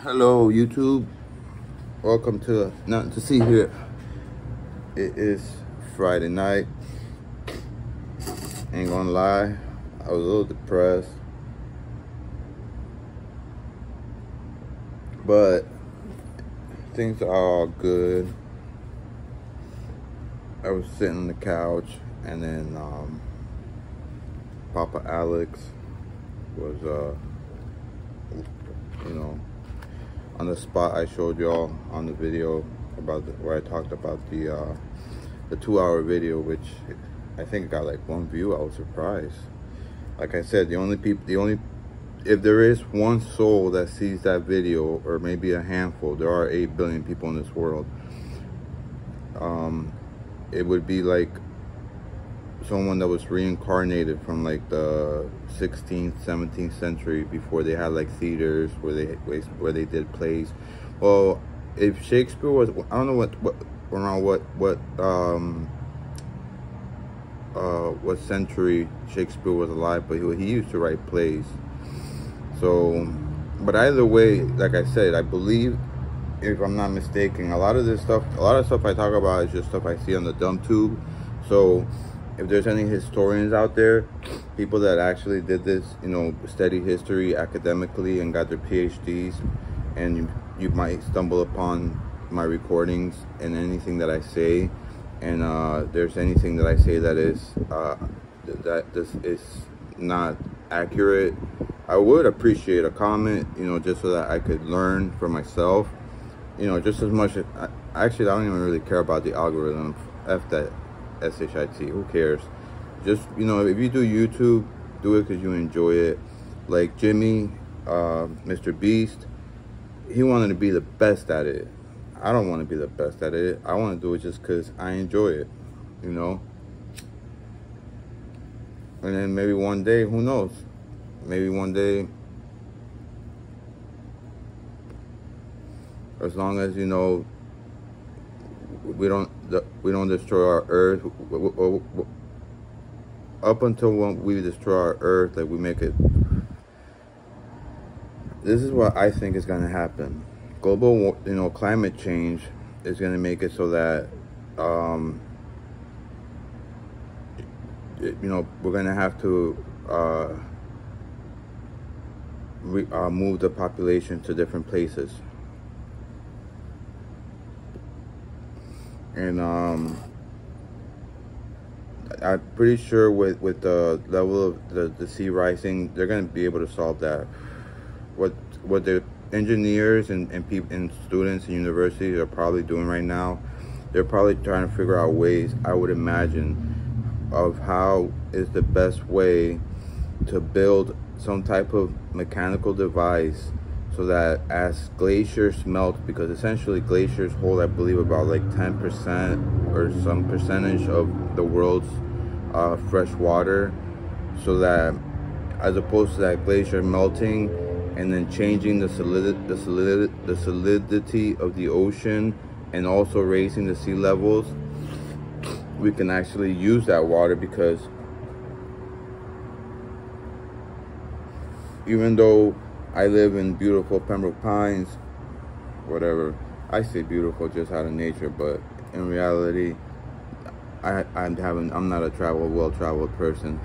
Hello YouTube, welcome to Nothing to See here. It is Friday night. Ain't gonna lie, I was a little depressed, but things are all good. I was sitting on the couch, and then Papa Alex was on the spot I showed y'all on the video about where I talked about the 2-hour video, which I think got like 1 view. I was surprised. Like I said, if there is one soul that sees that video, or maybe a handful, there are 8 billion people in this world. It would be like someone that was reincarnated from like the 16th, 17th century, before they had like theaters where they did plays. Well, if Shakespeare was, I don't know what century Shakespeare was alive, but he used to write plays. So, but either way, like I said, I believe, if I'm not mistaken, a lot of stuff I talk about is just stuff I see on the dumb tube. So if there's any historians out there, people that actually did this, study history academically and got their PhDs, and you might stumble upon my recordings and anything that I say, and there's anything that I say that is that this is not accurate, I would appreciate a comment, just so that I could learn for myself, just as much. Actually, I don't even really care about the algorithm. F that SHIT, who cares? Just, if you do YouTube, do it because you enjoy it. Like Jimmy, Mr. Beast, he wanted to be the best at it. I don't want to be the best at it. I want to do it just because I enjoy it, And then maybe one day, who knows? Maybe one day, as long as, we don't destroy our earth, up until when we destroy our earth, like we make it. This is what I think is going to happen. Global, climate change is going to make it so that, we're going to have to move the population to different places. And I'm pretty sure with the level of the sea rising, they're going to be able to solve that. What the engineers and people and students and universities are probably doing right now, they're probably trying to figure out ways, I would imagine, of how is the best way to build some type of mechanical device, so that as glaciers melt, because essentially glaciers hold, I believe, about like 10% or some percentage of the world's fresh water, so that as opposed to that glacier melting and then changing the solidity of the ocean and also raising the sea levels, we can actually use that water. Because even though I live in beautiful Pembroke Pines, whatever, I say beautiful just out of nature, but in reality, I'm not a well-traveled person.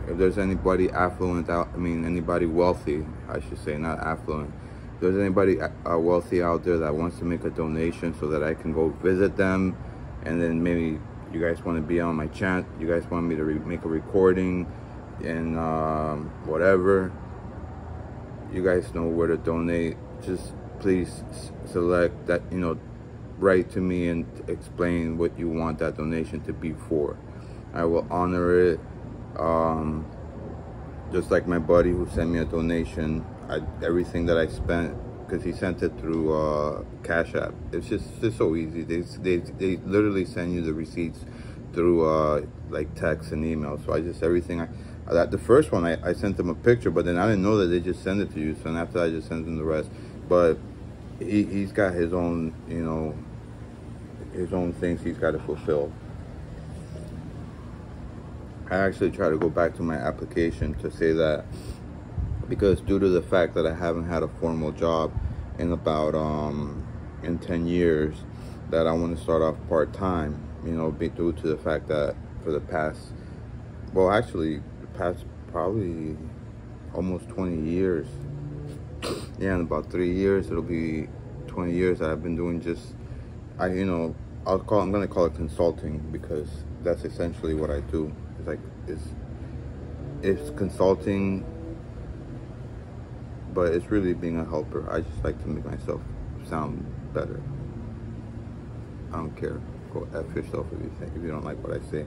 If there's anybody affluent anybody wealthy, I should say, not affluent. If there's anybody wealthy out there that wants to make a donation so that I can go visit them, and then maybe you guys want to be on my channel, you guys want me to make a recording, and whatever, you guys know where to donate. Just please select that, write to me and explain what you want that donation to be for. I will honor it. Just like my buddy who sent me a donation, everything that I spent, because he sent it through Cash App. It's just so easy. They literally send you the receipts through like text and email. So everything the first one I sent him a picture, but then I didn't know that they just send it to you. So then after I just sent him the rest. But he's got his own, his own things he's got to fulfill. I actually try to go back to my application to say that, because due to the fact that I haven't had a formal job, in about in 10 years that I want to start off part-time, you know, due to the fact that for the past, well, actually the past probably almost 20 years, yeah, in about 3 years it'll be 20 years that I've been doing just, you know, I'm gonna call it consulting, because that's essentially what I do. It's like it's consulting, but it's really being a helper. I just like to make myself sound better. I don't care. Go F yourself if you don't like what I say.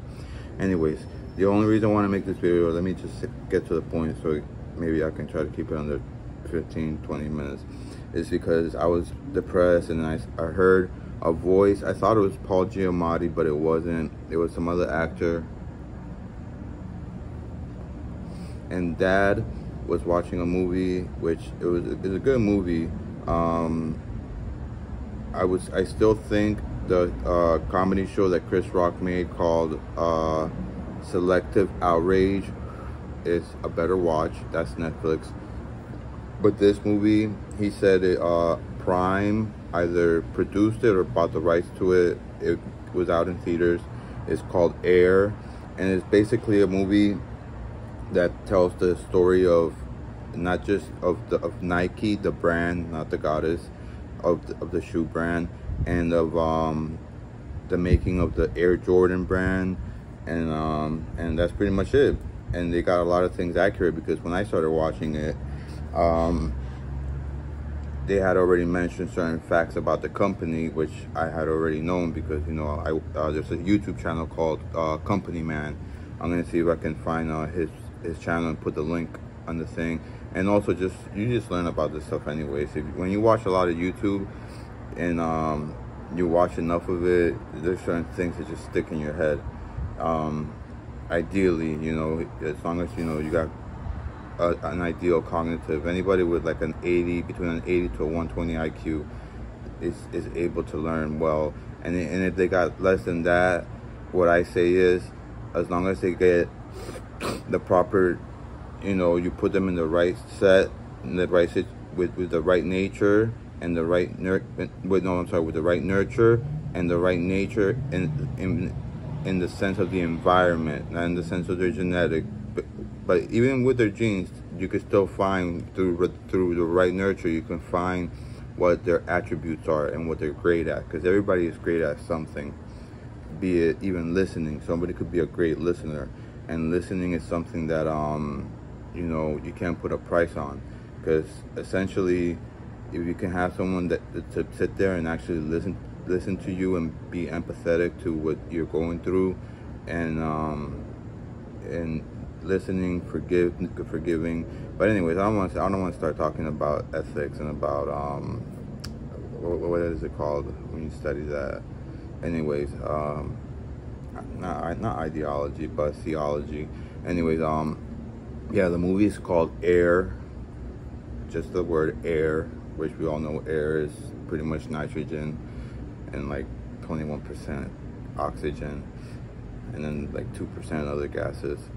Anyways, the only reason I want to make this video, let me just get to the point so maybe I can try to keep it under 15-20 minutes, is because I was depressed and I heard a voice. I thought it was Paul Giamatti, but it wasn't. It was some other actor. And Dad was watching a movie, which it was a good movie. I still think the comedy show that Chris Rock made called Selective Outrage is a better watch. That's Netflix. But this movie, he said Prime either produced it or bought the rights to it. It was out in theaters. It's called Air, and it's basically a movie that tells the story of not just of Nike, the brand, not the goddess, of the shoe brand, and of the making of the Air Jordan brand, and that's pretty much it. And they got a lot of things accurate, because when I started watching it, they had already mentioned certain facts about the company, which I had already known, because, you know, there's a YouTube channel called Company Man. I'm gonna see if I can find his channel and put the link on the thing. And also, you just learn about this stuff anyways. When you watch a lot of YouTube and you watch enough of it, there's certain things that just stick in your head. Ideally, you know, as long as you know you got an ideal cognitive, anybody with like between an 80 to a 120 IQ is able to learn well. And if they got less than that, what I say is, as long as they get the proper, you know, you put them in the right set, in the right with the right nature and the right with the right nurture and the right nature in the sense of the environment, not in the sense of their genetic, but even with their genes, you can still find through the right nurture, you can find what their attributes are and what they're great at, because everybody is great at something. Be it even listening. Somebody could be a great listener, and listening is something that you know, you can't put a price on, because essentially, if you can have someone to sit there and actually listen to you and be empathetic to what you're going through, and listening, forgiving. But anyways, I don't want to start talking about ethics and about what is it called when you study that? Anyways, not ideology, but theology. Anyways, yeah, the movie is called Air. Just the word air, which we all know air is pretty much nitrogen and like 21% oxygen, and then like 2% other gases.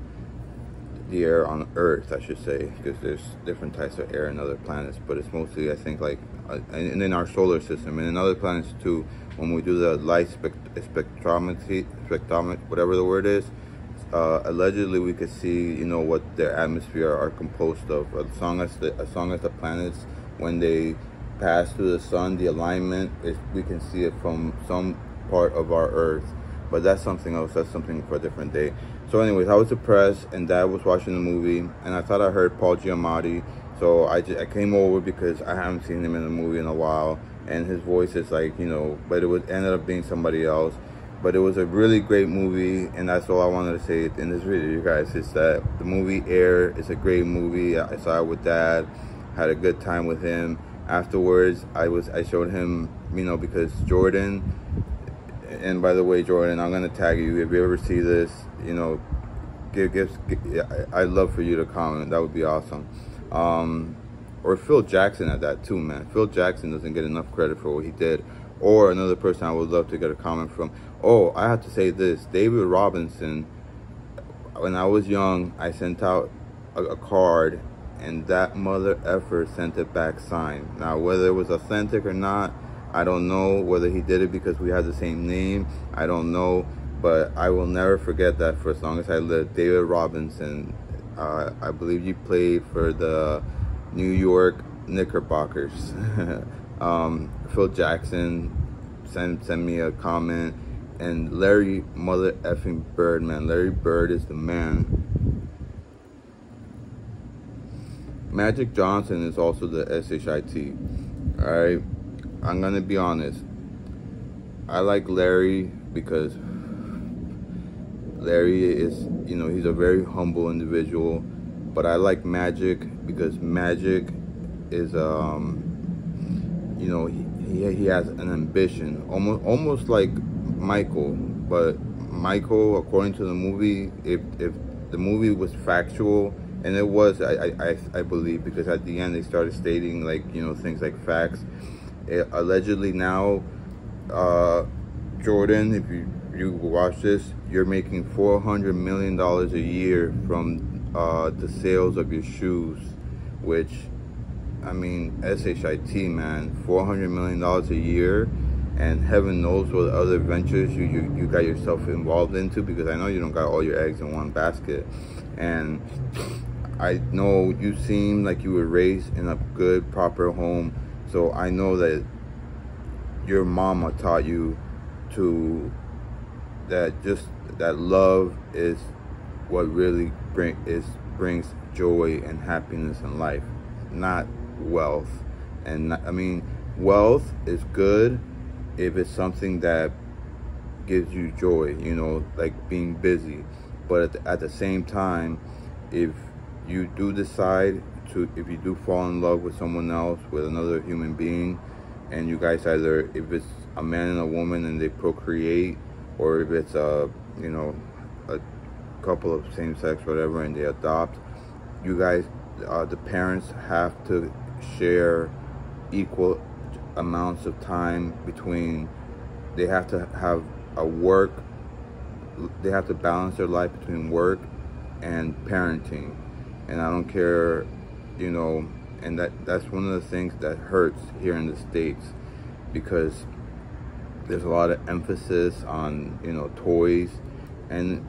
The air on Earth, I should say, because there's different types of air in other planets, but it's mostly, I think, like, and in our solar system and in other planets too. When we do the light spectrometry, whatever the word is, allegedly we could see, you know, what their atmosphere are composed of. As long as the planets, when they pass through the sun, the alignment is, we can see it from some part of our Earth. But that's something else. That's something for a different day. So anyways, I was depressed, and Dad was watching the movie, and I thought I heard Paul Giamatti. So I came over because I haven't seen him in a movie in a while, and his voice is like, you know, but it ended up being somebody else. But it was a really great movie, and that's all I wanted to say in this video, you guys, is that the movie Air is a great movie. I saw it with Dad, had a good time with him. Afterwards, I showed him, you know, because Jordan, and by the way, Jordan, I'm gonna tag you if you ever see this, you know, I'd love for you to comment. That would be awesome. Or Phil Jackson at that too, man. Phil Jackson doesn't get enough credit for what he did. Or another person I would love to get a comment from. Oh, I have to say this. David Robinson, when I was young, I sent out a card, and that mother effer sent it back signed. Now, whether it was authentic or not, I don't know. Whether he did it because we had the same name, I don't know. But I will never forget that for as long as I live. David Robinson, I believe you played for the New York Knickerbockers. Phil Jackson sent me a comment. And Larry mother effing Bird, man. Larry Bird is the man. Magic Johnson is also the SHIT. Alright, I'm gonna be honest. I like Larry because Larry is, he's a very humble individual. But I like Magic because Magic is, he has an ambition, almost like Michael. But Michael, according to the movie, if the movie was factual, and it was, I believe, because at the end they started stating things like facts. Allegedly now, Jordan, if you watch this, you're making $400 million a year from the sales of your shoes, which, I mean, SHIT, man, $400 million a year, and heaven knows what other ventures you got yourself involved into, because I know you don't got all your eggs in one basket. And I know you seem like you were raised in a good, proper home, so I know that your mama taught you that love is what really brings joy and happiness in life, not wealth. And I mean, wealth is good if it's something that gives you joy, like being busy. But at the same time, if you do decide if you do fall in love with someone else, with another human being, and you guys either, if it's a man and a woman and they procreate, or if it's a couple of same-sex, whatever, and they adopt, you guys, the parents have to share equal amounts of time between. They have to have they have to balance their life between work and parenting. And I don't care, and that's one of the things that hurts here in the States, because there's a lot of emphasis on, toys, and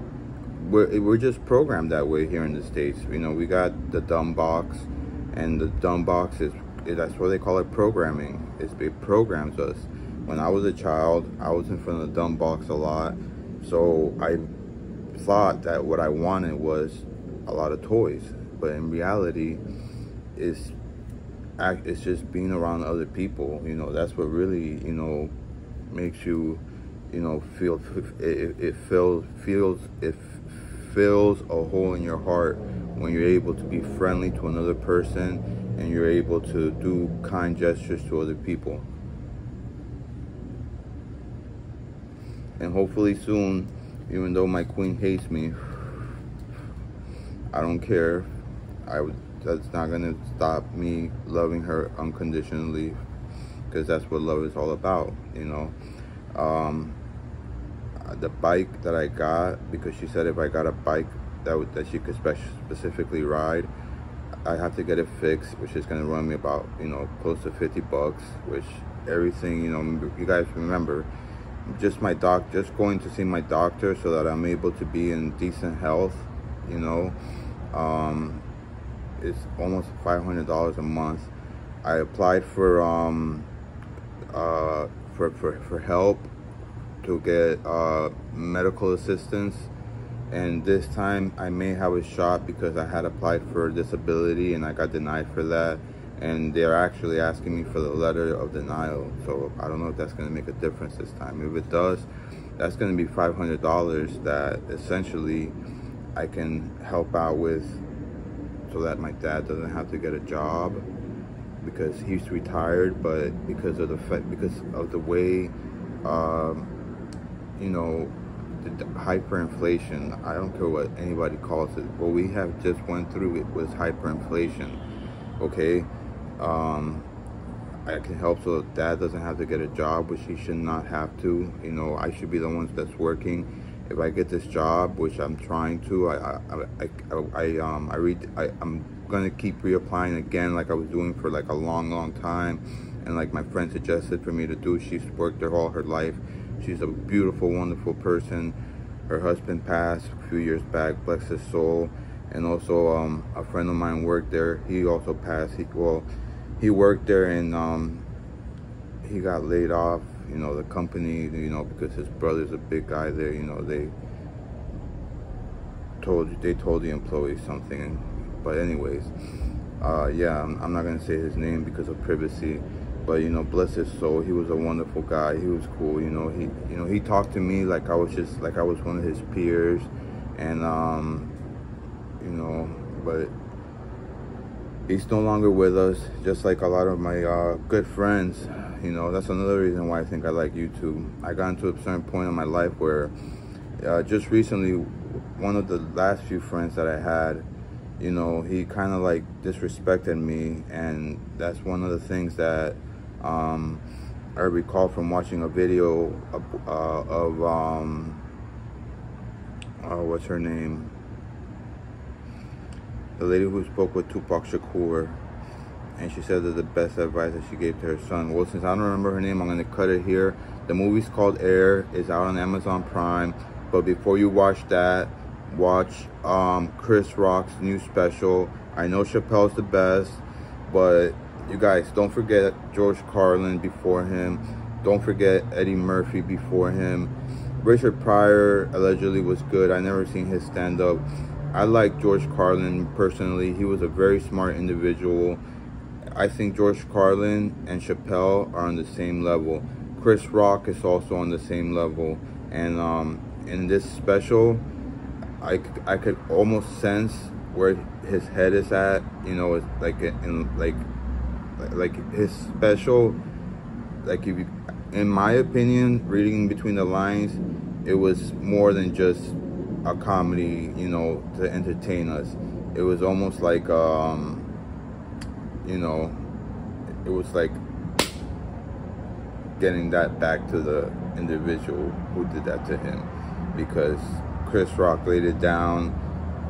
we're just programmed that way here in the States. We got the dumb box, and the dumb box that's what they call it, programming. It programs us. When I was a child, I was in front of the dumb box a lot, so I thought that what I wanted was a lot of toys. But in reality, it's just being around other people. That's what really, makes you, feel, it fills a hole in your heart when you're able to be friendly to another person and you're able to do kind gestures to other people. And hopefully soon, even though my queen hates me, I don't care. That's not gonna stop me loving her unconditionally, because that's what love is all about. The bike that I got, because she said if I got a bike that she could specifically ride, I have to get it fixed, which is gonna run me about close to $50, which everything, you guys remember, just going to see my doctor so that I'm able to be in decent health, it's almost $500 a month. I applied for help to get medical assistance, and this time I may have a shot because I had applied for disability and I got denied for that, and they're actually asking me for the letter of denial. So I don't know if that's going to make a difference this time. If it does, that's going to be $500 that essentially I can help out with, so that my dad doesn't have to get a job because he's retired, but because of the way the hyperinflation, I don't care what anybody calls it, what we have just went through, it was hyperinflation. Okay, I can help so dad doesn't have to get a job, which he should not have to. I should be the one that's working if I get this job, which I'm trying to, I'm gonna keep reapplying again, like I was doing for like a long time, and like my friend suggested for me to do. She's worked there all her life. She's a beautiful, wonderful person. Her husband passed a few years back, bless his soul. And also a friend of mine worked there. He also passed. He worked there, and he got laid off. You know, the company, you know, because his brother's a big guy there. You know, they told the employees something. But anyways, yeah, I'm not gonna say his name because of privacy. But you know, bless his soul. He was a wonderful guy. He was cool. You know, he talked to me like I was one of his peers, and you know, but he's no longer with us, just like a lot of my good friends. You know, that's another reason why I think I like YouTube. I got into a certain point in my life where just recently, one of the last few friends that I had, you know, he kind of like disrespected me, and that's one of the things that I recall from watching a video of what's her name? The lady who spoke with Tupac Shakur, and she said that the best advice that she gave to her son. Well, since I don't remember her name, I'm going to cut it here. The movie's called Air. It's out on Amazon Prime. But before you watch that, watch Chris Rock's new special. I know Chappelle's the best, but you guys, don't forget George Carlin before him. Don't forget Eddie Murphy before him. Richard Pryor allegedly was good. I never seen his stand-up. I like George Carlin personally. He was a very smart individual. I think George Carlin and Chappelle are on the same level. Chris Rock is also on the same level. And in this special, I could almost sense where his head is at. You know, it's like like his special. Like, if you, in my opinion, reading between the lines, it was more than just a comedy, you know, to entertain us. It was almost like you know, it was like getting that back to the individual who did that to him, because Chris Rock laid it down,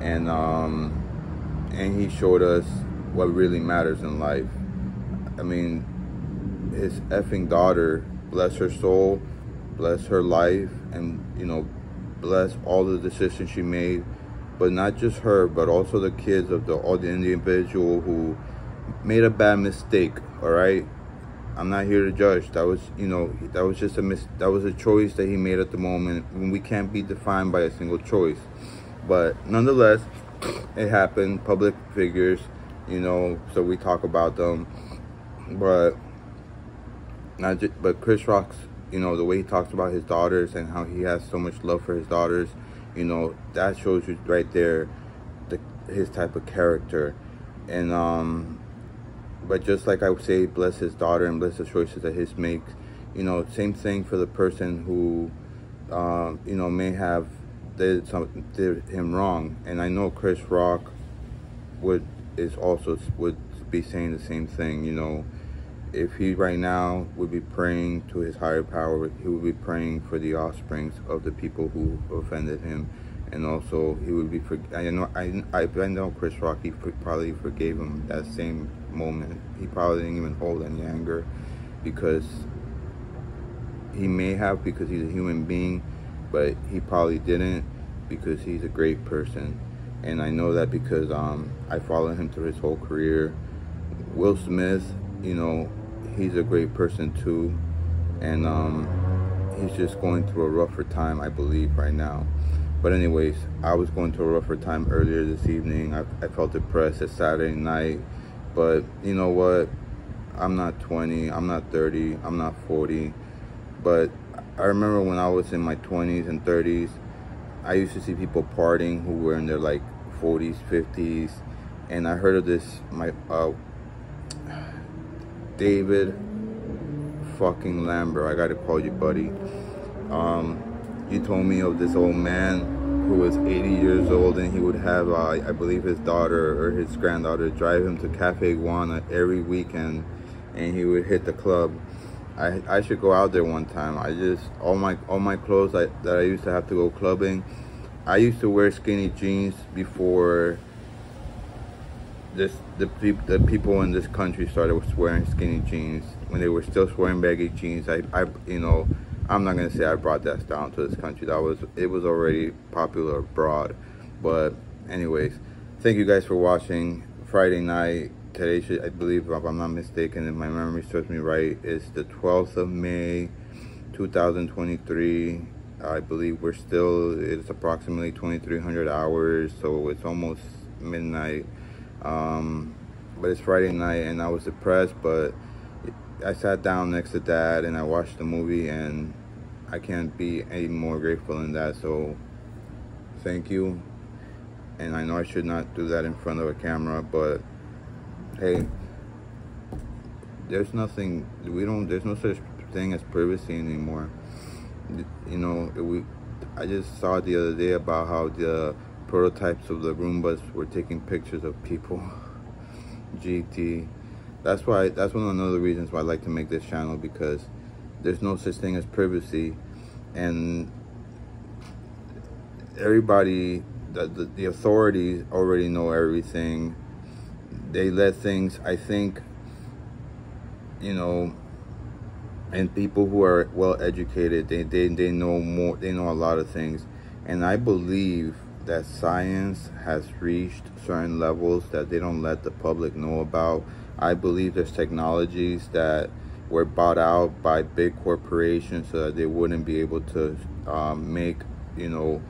and he showed us what really matters in life. I mean, his effing daughter, bless her soul, bless her life, and you know, bless all the decisions she made, but not just her, but also the kids of all the individual who made a bad mistake. All right, I'm not here to judge. That was, you know, that was just that was a choice that he made at the moment. We can't be defined by a single choice, but nonetheless, it happened. Public figures, you know, so we talk about them, but not just, but Chris Rock's, you know, the way he talks about his daughters and how he has so much love for his daughters, you know, that shows you right there his type of character. And but just like I would say, bless his daughter and bless the choices that he makes, you know, same thing for the person who you know, may have did him wrong. And I know Chris Rock would be saying the same thing. You know, if he right now would be praying to his higher power, he would be praying for the offsprings of the people who offended him. And also, he would be, I know Chris Rock, he probably forgave him that same moment. He probably didn't even hold any anger, because he may have, because he's a human being, but he probably didn't, because he's a great person. And I know that because I followed him through his whole career. Will Smith, you know, he's a great person too. And he's just going through a rougher time, I believe, right now. But anyways, I was going through a rougher time earlier this evening. I felt depressed. It's Saturday night. But you know what? I'm not 20. I'm not 30. I'm not 40. But I remember when I was in my 20s and 30s, I used to see people partying who were in their like 40s, 50s. And I heard of this, David fucking Lambert. I gotta call you, buddy. You told me of this old man who was 80 years old, and he would have, I believe, his daughter or his granddaughter drive him to Cafe Iguana every weekend, and he would hit the club. I should go out there one time. I just all my clothes that I used to have to go clubbing. I used to wear skinny jeans before the people in this country started wearing skinny jeans. When they were still wearing baggy jeans, I you know, I'm not gonna say I brought that down to this country. It was already popular abroad. But anyways, thank you guys for watching. Friday night. Today, I believe, if I'm not mistaken, if my memory serves me right, is the 12th of May, 2023. I believe it's approximately 2300 hours, so it's almost midnight. But it's Friday night, and I was depressed, but I sat down next to Dad, and I watched the movie, and I can't be any more grateful than that, so thank you. And I know I should not do that in front of a camera, but hey, there's no such thing as privacy anymore. You know, I just saw the other day about how the prototypes of the Roombas were taking pictures of people. GT. That's one of the reasons why I like to make this channel, because there's no such thing as privacy, and everybody, the authorities already know everything. They let things, I think, you know, and people who are well educated, they know more, they know a lot of things. And I believe that science has reached certain levels that they don't let the public know about. I believe there's technologies that were bought out by big corporations so that they wouldn't be able to make, you know,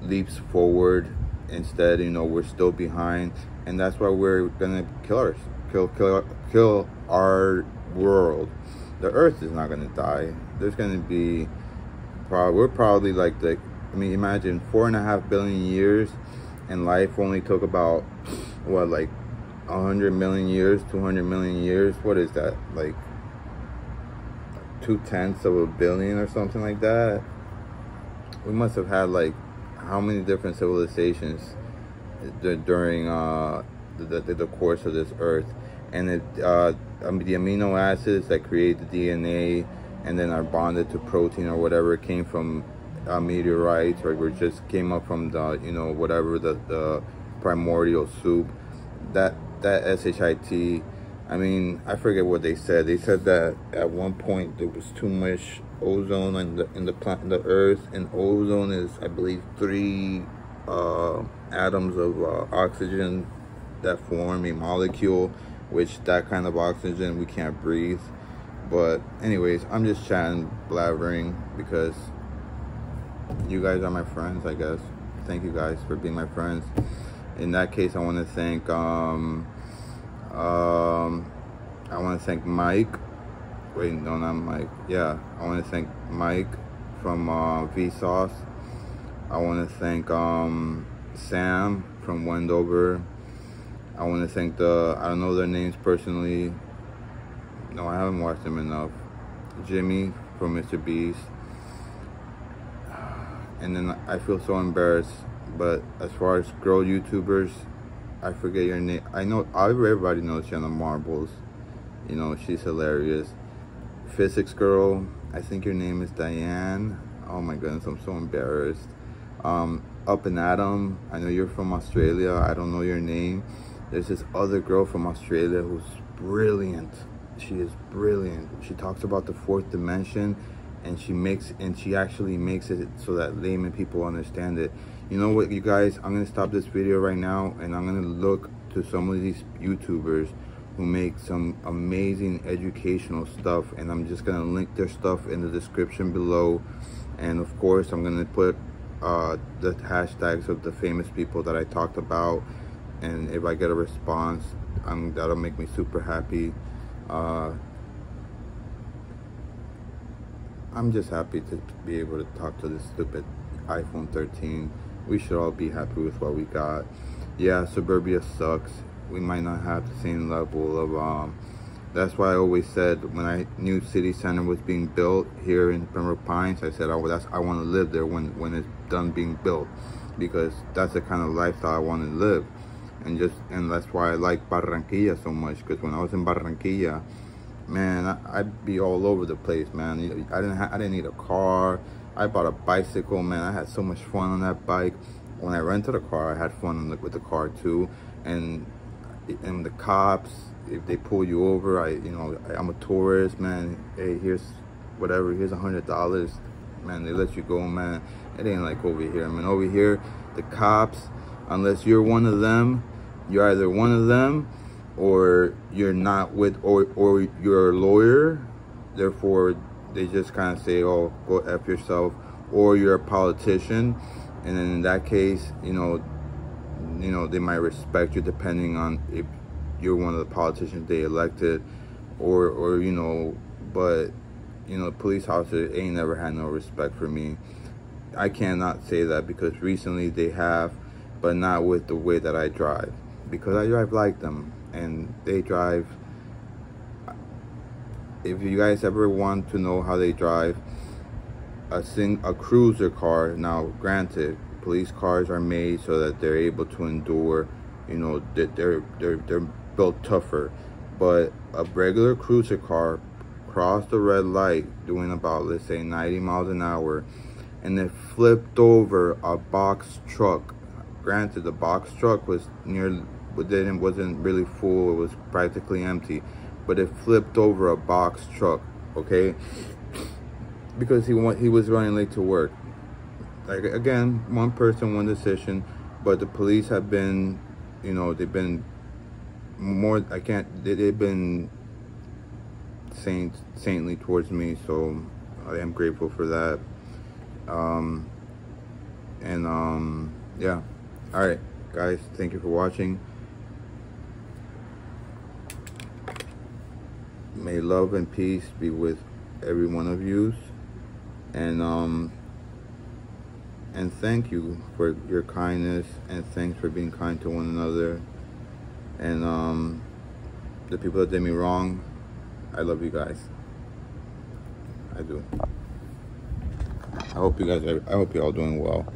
leaps forward. Instead, you know, we're still behind, and that's why we're gonna kill our world. The Earth is not gonna die. There's gonna be we're probably like I mean, imagine 4.5 billion years, and life only took about what, like 100 million years, 200 million years. What is that, like 0.2 of a billion or something like that? We must have had like how many different civilizations during the course of this Earth, and the amino acids that create the DNA and then are bonded to protein or whatever came from meteorites, or just came up from the, you know, whatever the primordial soup. That SHIT, I mean, I forget what they said. They said that at one point there was too much ozone in the Earth, and ozone is, I believe, 3 atoms of oxygen that form a molecule, which that kind of oxygen we can't breathe. But anyways, I'm just chatting, blabbering, because you guys are my friends, I guess. Thank you guys for being my friends. In that case, I want to thank Mike. Wait, no, not Mike. Yeah, I want to thank Mike from Vsauce. I want to thank Sam from Wendover. I want to thank I don't know their names personally. No, I haven't watched them enough. Jimmy from Mr. Beast. And then I feel so embarrassed, but as far as girl YouTubers, I forget your name. I know everybody knows Jenna Marbles. You know, she's hilarious. Physics girl, I think your name is Diane. Oh my goodness, I'm so embarrassed. Up and Adam, I know you're from Australia. I don't know your name. There's this other girl from Australia who's brilliant. She is brilliant. She talks about the 4th dimension, and she actually makes it so that layman people understand it. You know what, you guys, I'm gonna stop this video right now, and I'm gonna look to some of these YouTubers who make some amazing educational stuff, and I'm just gonna link their stuff in the description below. And of course, I'm gonna put the hashtags of the famous people that I talked about, and if I get a response, that'll make me super happy. I'm just happy to be able to talk to this stupid iPhone 13. We should all be happy with what we got. Yeah, suburbia sucks. We might not have the same level of that's why I always said, when I knew City Center was being built here in Pembroke Pines, I said, I want to live there when it's done being built, because that's the kind of lifestyle I want to live. And that's why I like Barranquilla so much, because when I was in Barranquilla, man, I'd be all over the place, man. I didn't need a car. I bought a bicycle, man. I had so much fun on that bike. When I rented a car, I had fun with the car too. And the cops, if they pull you over, I'm a tourist, man. Hey, here's whatever. Here's $100, man. They let you go, man. It ain't like over here, man. Over here, the cops, unless you're one of them, you're either one of them or you're not with, or you're a lawyer. Therefore, they just kind of say, oh, go F yourself, or you're a politician, and then in that case, they might respect you depending on if you're one of the politicians they elected, or but police officers ain't never had no respect for me. I cannot say that because recently they have, but not with the way that I drive, because I drive like them and they drive. If you guys ever want to know how they drive, a cruiser car, now granted, police cars are made so that they're able to endure, that they're built tougher, but a regular cruiser car crossed the red light doing about, let's say, 90 miles an hour, and it flipped over a box truck. Granted, the box truck wasn't really full, it was practically empty, but it flipped over a box truck, okay? Because he was running late to work. Like, again, one person, one decision, but the police have been, they've been more, they've been saintly towards me, so I am grateful for that. Yeah. All right, guys, thank you for watching. May love and peace be with every one of you, and thank you for your kindness, and thanks for being kind to one another. And the people that did me wrong, I love you guys. I do. I hope you're all doing well.